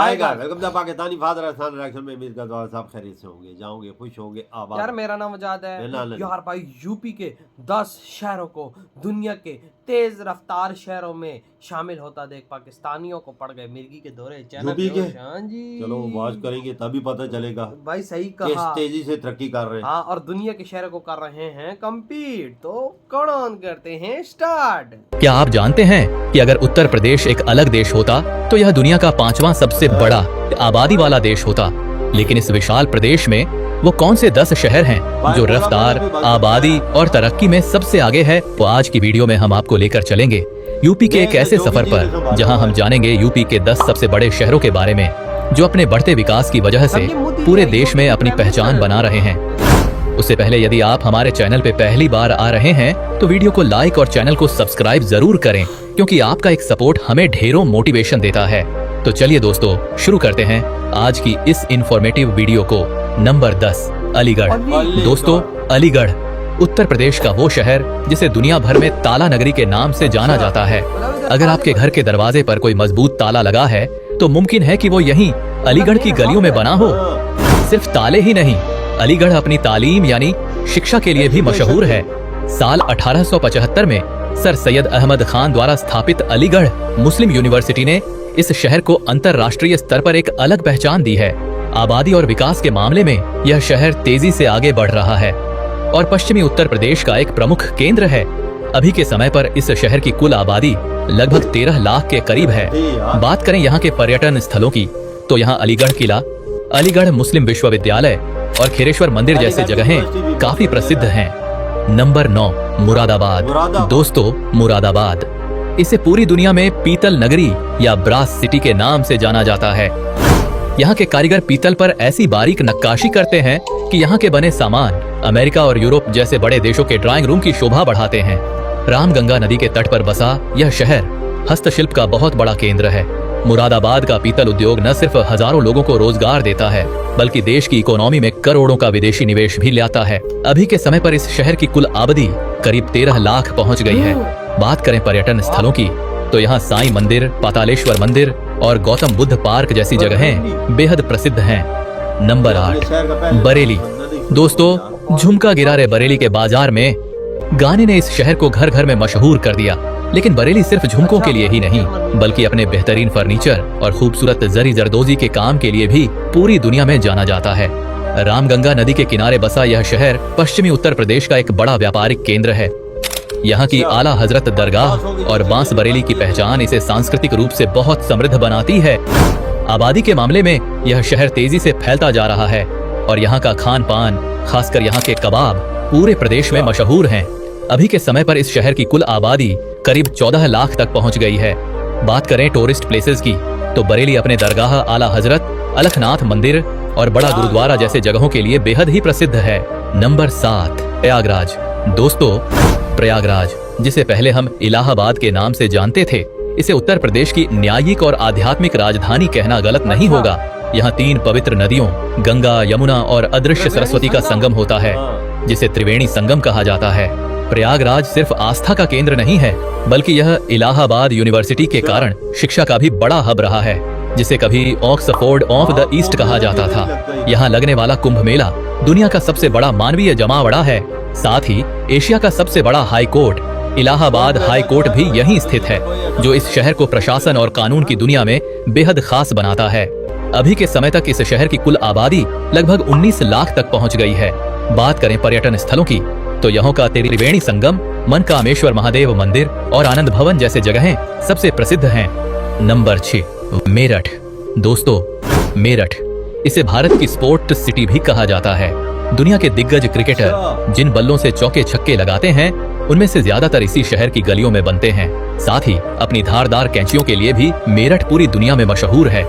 आएगा। Welcome the Pakistani father आसान reaction में उम्मीद करता हूं सब खैरियत से होंगे, जाओगे, खुश होंगे, आबाद। यार मेरा नाम आजाद है यार भाई। यूपी के 10 शहरों को दुनिया के तेज रफ्तार शहरों में शामिल होता देख पाकिस्तानियों को पड़ गए मिर्गी के दौरे। यूपी के चलो बात करेंगे तभी पता चलेगा भाई। सही कहा, तेजी से तरक्की कर रहे हैं। हाँ, और दुनिया के शहरों को कर रहे हैं कम्पीट। तो कौन करते हैं स्टार्ट। क्या आप जानते हैं कि अगर उत्तर प्रदेश एक अलग देश होता तो यह दुनिया का 5वां सबसे बड़ा आबादी वाला देश होता। लेकिन इस विशाल प्रदेश में वो कौन से 10 शहर हैं जो रफ्तार, आबादी और तरक्की में सबसे आगे है, वो आज की वीडियो में हम आपको लेकर चलेंगे यूपी के एक ऐसे सफर पर जहां हम जानेंगे यूपी के 10 सबसे बड़े शहरों के बारे में जो अपने बढ़ते विकास की वजह से पूरे देश में अपनी पहचान बना रहे हैं। उससे पहले यदि आप हमारे चैनल पे पहली बार आ रहे हैं तो वीडियो को लाइक और चैनल को सब्सक्राइब जरूर करें, क्योंकि आपका एक सपोर्ट हमें ढेरों मोटिवेशन देता है। तो चलिए दोस्तों शुरू करते हैं आज की इस इंफॉर्मेटिव वीडियो को। नंबर 10, अलीगढ़। दोस्तों, अलीगढ़ उत्तर प्रदेश का वो शहर जिसे दुनिया भर में ताला नगरी के नाम से जाना जाता है। अगर आपके घर के दरवाजे पर कोई मजबूत ताला लगा है तो मुमकिन है कि वो यहीं अलीगढ़ की गलियों में बना हो। सिर्फ ताले ही नहीं, अलीगढ़ अपनी तालीम यानी शिक्षा के लिए भी मशहूर है। साल 1875 में सर सैयद अहमद खान द्वारा स्थापित अलीगढ़ मुस्लिम यूनिवर्सिटी ने इस शहर को अंतर्राष्ट्रीय स्तर पर एक अलग पहचान दी है। आबादी और विकास के मामले में यह शहर तेजी से आगे बढ़ रहा है और पश्चिमी उत्तर प्रदेश का एक प्रमुख केंद्र है। अभी के समय पर इस शहर की कुल आबादी लगभग 13 लाख के करीब है। बात करें यहाँ के पर्यटन स्थलों की तो यहाँ अलीगढ़ किला, अलीगढ़ मुस्लिम विश्वविद्यालय और खिरेश्वर मंदिर जैसे जगहें काफी प्रसिद्ध हैं। नंबर 9, मुरादाबाद। दोस्तों, मुरादाबाद इसे पूरी दुनिया में पीतल नगरी या ब्रास सिटी के नाम से जाना जाता है। यहाँ के कारीगर पीतल पर ऐसी बारीक नक्काशी करते हैं कि यहाँ के बने सामान अमेरिका और यूरोप जैसे बड़े देशों के ड्राइंग रूम की शोभा बढ़ाते हैं। रामगंगा नदी के तट पर बसा यह शहर हस्तशिल्प का बहुत बड़ा केंद्र है। मुरादाबाद का पीतल उद्योग न सिर्फ हजारों लोगों को रोजगार देता है बल्कि देश की इकोनॉमी में करोड़ों का विदेशी निवेश भी लाता है। अभी के समय पर इस शहर की कुल आबादी करीब 13 लाख पहुंच गई है। बात करें पर्यटन स्थलों की तो यहाँ साईं मंदिर, पातालेश्वर मंदिर और गौतम बुद्ध पार्क जैसी जगहें बेहद प्रसिद्ध हैं। नंबर 8, बरेली। दोस्तों, झुमका गिरा रे बरेली के बाजार में गाने ने इस शहर को घर घर में मशहूर कर दिया। लेकिन बरेली सिर्फ झुमकों के लिए ही नहीं बल्कि अपने बेहतरीन फर्नीचर और खूबसूरत जरी जरदोजी के काम के लिए भी पूरी दुनिया में जाना जाता है। रामगंगा नदी के किनारे बसा यह शहर पश्चिमी उत्तर प्रदेश का एक बड़ा व्यापारिक केंद्र है। यहाँ की आला हजरत दरगाह और बांस बरेली की पहचान इसे सांस्कृतिक रूप से बहुत समृद्ध बनाती है। आबादी के मामले में यह शहर तेजी से फैलता जा रहा है और यहाँ का खान पान, खासकर यहाँ के कबाब, पूरे प्रदेश में मशहूर हैं। अभी के समय पर इस शहर की कुल आबादी करीब 14 लाख तक पहुँच गई है। बात करें टूरिस्ट प्लेसेस की तो बरेली अपने दरगाह, आला हजरत, अलखनाथ मंदिर और बड़ा गुरुद्वारा जैसे जगहों के लिए बेहद ही प्रसिद्ध है। नंबर 7, प्रयागराज। दोस्तों, प्रयागराज जिसे पहले हम इलाहाबाद के नाम से जानते थे, इसे उत्तर प्रदेश की न्यायिक और आध्यात्मिक राजधानी कहना गलत नहीं होगा। यहाँ 3 पवित्र नदियों गंगा, यमुना और अदृश्य सरस्वती का संगम होता है जिसे त्रिवेणी संगम कहा जाता है। प्रयागराज सिर्फ आस्था का केंद्र नहीं है बल्कि यह इलाहाबाद यूनिवर्सिटी के कारण शिक्षा का भी बड़ा हब रहा है, जिसे कभी ऑक्सफोर्ड ऑफ द ईस्ट कहा जाता था। यहाँ लगने वाला कुंभ मेला दुनिया का सबसे बड़ा मानवीय जमावड़ा है। साथ ही एशिया का सबसे बड़ा high court Allahabad high court भी यहीं स्थित है, जो इस शहर को प्रशासन और कानून की दुनिया में बेहद खास बनाता है। अभी के समय तक इस शहर की कुल आबादी लगभग 19 लाख तक पहुंच गई है। बात करें पर्यटन स्थलों की तो यहाँ का त्रिवेणी संगम, मनकामेश्वर महादेव मंदिर और आनंद भवन जैसे जगहें सबसे प्रसिद्ध हैं। नंबर 6, मेरठ। दोस्तों, मेरठ इसे भारत की स्पोर्ट सिटी भी कहा जाता है। दुनिया के दिग्गज क्रिकेटर जिन बल्लों से चौके छक्के लगाते हैं उनमें से ज्यादातर इसी शहर की गलियों में बनते हैं। साथ ही अपनी धारदार कैंचियों के लिए भी मेरठ पूरी दुनिया में मशहूर है।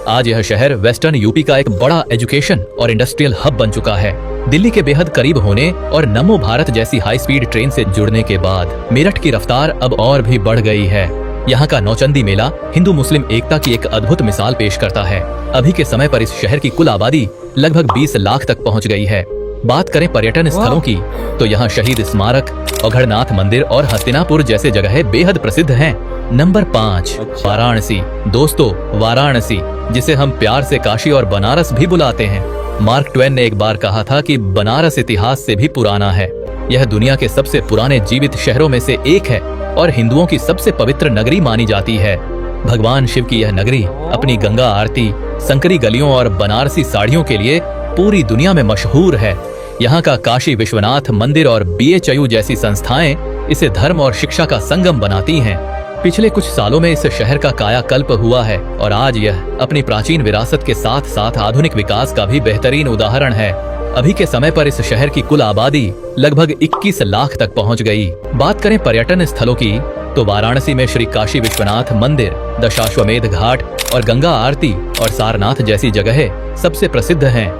आज यह शहर वेस्टर्न यूपी का एक बड़ा एजुकेशन और इंडस्ट्रियल हब बन चुका है। दिल्ली के बेहद करीब होने और नमो भारत जैसी हाई स्पीड ट्रेन से जुड़ने के बाद मेरठ की रफ्तार अब और भी बढ़ गई है। यहाँ का नौचंदी मेला हिंदू मुस्लिम एकता की एक अद्भुत मिसाल पेश करता है। अभी के समय पर इस शहर की कुल आबादी लगभग 20 लाख तक पहुँच गई है। बात करें पर्यटन स्थलों की तो यहाँ शहीद स्मारक, अघड़नाथ मंदिर और हस्तिनापुर जैसे जगह बेहद प्रसिद्ध हैं। नंबर 5, वाराणसी। दोस्तों, वाराणसी, जिसे हम प्यार से काशी और बनारस भी बुलाते हैं। मार्क ट्वेन ने एक बार कहा था कि बनारस इतिहास से भी पुराना है। यह दुनिया के सबसे पुराने जीवित शहरों में से एक है और हिंदुओं की सबसे पवित्र नगरी मानी जाती है। भगवान शिव की यह नगरी अपनी गंगा आरती, संकरी गलियों और बनारसी साड़ियों के लिए पूरी दुनिया में मशहूर है। यहाँ का काशी विश्वनाथ मंदिर और BHU जैसी संस्थाएं इसे धर्म और शिक्षा का संगम बनाती हैं। पिछले कुछ सालों में इस शहर का कायाकल्प हुआ है और आज यह अपनी प्राचीन विरासत के साथ साथ आधुनिक विकास का भी बेहतरीन उदाहरण है। अभी के समय पर इस शहर की कुल आबादी लगभग 21 लाख तक पहुंच गई। बात करें पर्यटन स्थलों की तो वाराणसी में श्री काशी विश्वनाथ मंदिर, दशाश्वमेध घाट और गंगा आरती और सारनाथ जैसी जगहें सबसे प्रसिद्ध हैं।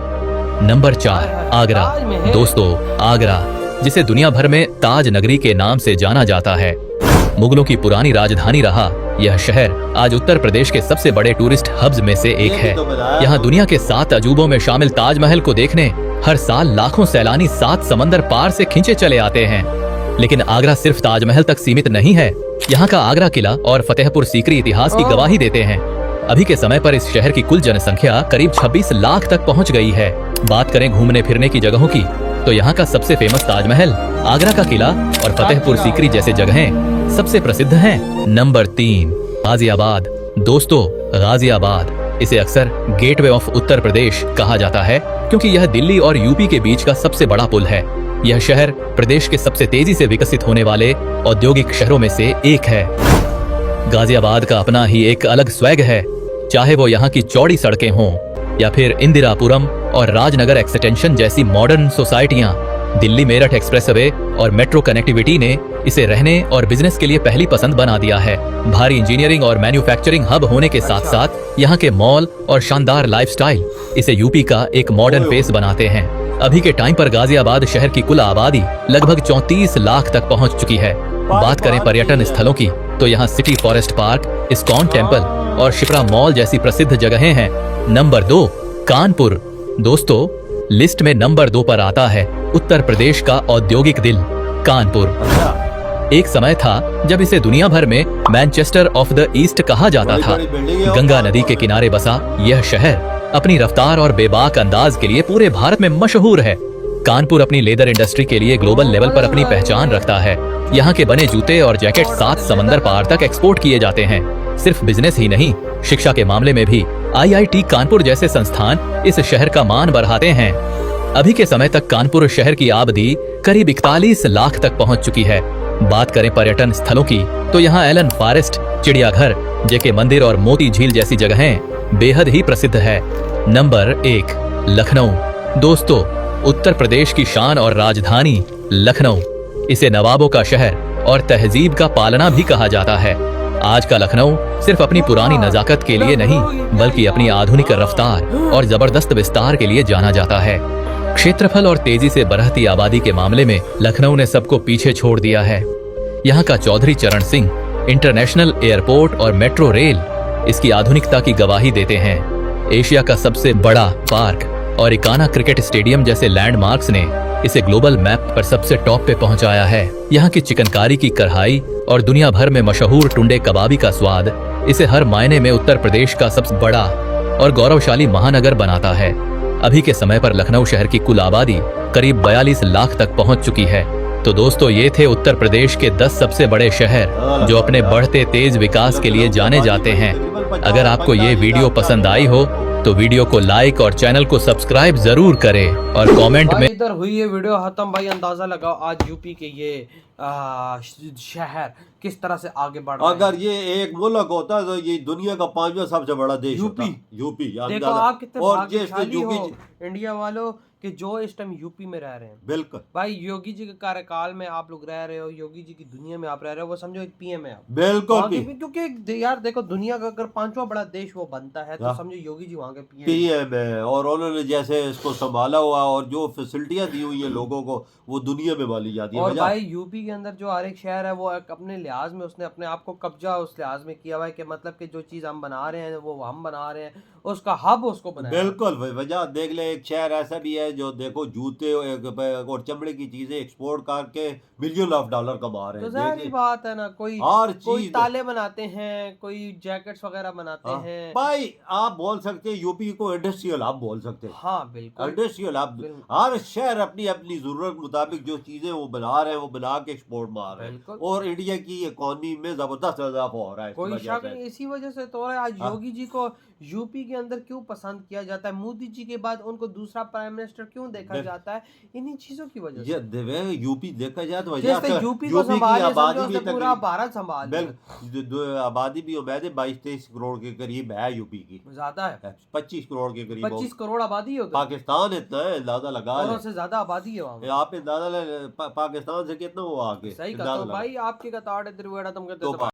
नंबर 4, आगरा। दोस्तों, आगरा, जिसे दुनिया भर में ताज नगरी के नाम से जाना जाता है, मुगलों की पुरानी राजधानी रहा यह शहर आज उत्तर प्रदेश के सबसे बड़े टूरिस्ट हब्स में से एक है। यहाँ दुनिया के 7 अजूबों में शामिल ताजमहल को देखने हर साल लाखों सैलानी 7 समंदर पार से खींचे चले आते हैं। लेकिन आगरा सिर्फ ताजमहल तक सीमित नहीं है। यहाँ का आगरा किला और फतेहपुर सीकरी इतिहास की गवाही देते हैं। अभी के समय पर इस शहर की कुल जनसंख्या करीब 26 लाख तक पहुँच गई है। बात करें घूमने फिरने की जगहों की तो यहाँ का सबसे फेमस ताजमहल, आगरा का किला और फतेहपुर सीकरी जैसे जगहें सबसे प्रसिद्ध हैं। नंबर 3, गाजियाबाद। दोस्तों, गाजियाबाद, इसे अक्सर गेटवे ऑफ उत्तर प्रदेश कहा जाता है क्योंकि यह दिल्ली और यूपी के बीच का सबसे बड़ा पुल है। यह शहर प्रदेश के सबसे तेजी से विकसित होने वाले औद्योगिक शहरों में से एक है। गाजियाबाद का अपना ही एक अलग स्वैग है, चाहे वो यहाँ की चौड़ी सड़कें हों या फिर इंदिरापुरम और राजनगर एक्सटेंशन जैसी मॉडर्न सोसाइटियां। दिल्ली मेरठ एक्सप्रेसवे और मेट्रो कनेक्टिविटी ने इसे रहने और बिजनेस के लिए पहली पसंद बना दिया है। भारी इंजीनियरिंग और मैन्युफैक्चरिंग हब होने के साथ साथ यहाँ के मॉल और शानदार लाइफस्टाइल इसे यूपी का एक मॉडर्न फेस बनाते हैं। अभी के टाइम पर गाजियाबाद शहर की कुल आबादी लगभग 34 लाख तक पहुँच चुकी है। बात करें पर्यटन स्थलों की तो यहाँ city forest park, ISKCON temple और शिप्रा मॉल जैसी प्रसिद्ध जगहें हैं। नंबर 2, कानपुर। दोस्तों, लिस्ट में नंबर 2 पर आता है उत्तर प्रदेश का औद्योगिक दिल, कानपुर। एक समय था जब इसे दुनिया भर में मैनचेस्टर ऑफ द ईस्ट कहा जाता था। गंगा नदी के किनारे बसा यह शहर अपनी रफ्तार और बेबाक अंदाज के लिए पूरे भारत में मशहूर है। कानपुर अपनी लेदर इंडस्ट्री के लिए ग्लोबल लेवल पर अपनी पहचान रखता है। यहाँ के बने जूते और जैकेट 7 समंदर पार तक एक्सपोर्ट किए जाते हैं। सिर्फ बिजनेस ही नहीं, शिक्षा के मामले में भी IIT कानपुर जैसे संस्थान इस शहर का मान बढ़ाते हैं। अभी के समय तक कानपुर शहर की आबादी करीब 41 लाख तक पहुँच चुकी है। बात करें पर्यटन स्थलों की तो यहाँ एलन फॉरेस्ट, चिड़ियाघर, जेके मंदिर और मोती झील जैसी जगहें बेहद ही प्रसिद्ध है। नंबर 1, लखनऊ। दोस्तों, उत्तर प्रदेश की शान और राजधानी लखनऊ, इसे नवाबों का शहर और तहजीब का पालना भी कहा जाता है। आज का लखनऊ सिर्फ अपनी पुरानी नजाकत के लिए नहीं बल्कि अपनी आधुनिक रफ्तार और जबरदस्त विस्तार के लिए जाना जाता है। क्षेत्रफल और तेजी से बढ़ती आबादी के मामले में लखनऊ ने सबको पीछे छोड़ दिया है। यहाँ का चौधरी चरण सिंह इंटरनेशनल एयरपोर्ट और मेट्रो रेल इसकी आधुनिकता की गवाही देते हैं। एशिया का सबसे बड़ा पार्क और इकाना क्रिकेट स्टेडियम जैसे लैंडमार्क्स ने इसे ग्लोबल मैप पर सबसे टॉप पे पहुंचाया है। यहाँ की चिकनकारी की कढ़ाई और दुनिया भर में मशहूर टुंडे कबाबी का स्वाद इसे हर मायने में उत्तर प्रदेश का सबसे बड़ा और गौरवशाली महानगर बनाता है। अभी के समय पर लखनऊ शहर की कुल आबादी करीब 42 लाख तक पहुंच चुकी है। तो दोस्तों, ये थे उत्तर प्रदेश के 10 सबसे बड़े शहर जो अपने बढ़ते तेज विकास के लिए जाने जाते हैं। अगर आपको ये वीडियो पसंद आई हो तो वीडियो को लाइक और चैनल को सब्सक्राइब जरूर करें और कमेंट में इधर हुई ये वीडियो खत्म। भाई अंदाजा लगाओ आज यूपी के ये शहर किस तरह से आगे बढ़ रहा है। अगर ये एक मुल्क होता तो ये दुनिया का 5वां सबसे बड़ा देश होता। यूपी देखो आप कितने और भाग्यशाली हो इंडिया वालों कि जो इस टाइम यूपी में रह रहे हैं। बिल्कुल भाई योगी जी के कार्यकाल में आप लोग रह रहे हो, योगी जी की दुनिया में आप रह रहे हो, वो समझो एक PM है आप। बिल्कुल क्योंकि यार देखो दुनिया का अगर 5वां बड़ा देश वो बनता है तो समझो योगी जी वहाँ के PM है और उन्होंने जैसे इसको संभाला हुआ और जो फैसिलिटियां दी हुई है लोगों को वो दुनिया में मानी जाती है। और भाई यूपी के अंदर जो हर एक शहर है वो अपने लिहाज में उसने अपने आप को कब्जा उस लिहाज में किया हुआ है कि मतलब कि जो चीज हम बना रहे हैं वो हम बना रहे हैं, उसका हब उसको बनाया। बिल्कुल वजह देख ले, एक शहर ऐसा भी है जो देखो जूते और चमड़े की चीजें एक्सपोर्ट करके मिलियन ऑफ डॉलर कमा रहे तो हैं। जाहिर सी देखिए बात है ना, कोई हर कोई चीज ताले बनाते हैं, कोई जैकेट्स वगैरह बनाते हाँ हैं। भाई, आप बोल सकते हैं यूपी को इंडस्ट्रियल हब बोल सकते हैं। हाँ बिल्कुल इंडस्ट्रियल हब, बिल्कुल हर शहर अपनी अपनी जरूरत मुताबिक जो चीजें वो बना रहे हैं वो बना के एक्सपोर्ट मार रहे हैं, बिल्कुल, और इंडिया की इकोनॉमी में जबरदस्त इजाफा हो रहा है इसकी कोई वजह शक से। नहीं। इसी वजह से तो है आज हाँ योगी जी को यूपी के अंदर क्यों पसंद किया जाता है, मोदी जी के बाद उनको दूसरा प्राइम मिनिस्टर क्यों देखा देख, जाता है, इन्हीं चीजों की वजह ये से। देवे यूपी देखा जाए तो वजह जैसे से यूपी को यूपी की संभाले आबादी समझो भी उसने पूरा तकरीब भारत संभाल लिया। आबादी भी उम्मीद है 22-23 करोड़ के करीब है यूपी की, ज्यादा है, 25 करोड़ के करीब 25 करोड़ आबादी है उधर, पाकिस्तान इतना है, अंदाजा लगा औरों ले। से ज्यादा आबादी है वहाँ पे। आप अंदाजा ले पाकिस्तान से कितना वो आगे सही कहा। अंदाजा तो लगा भाई आपकी कताड़ इधर वेड़ा तुम कहते तो तो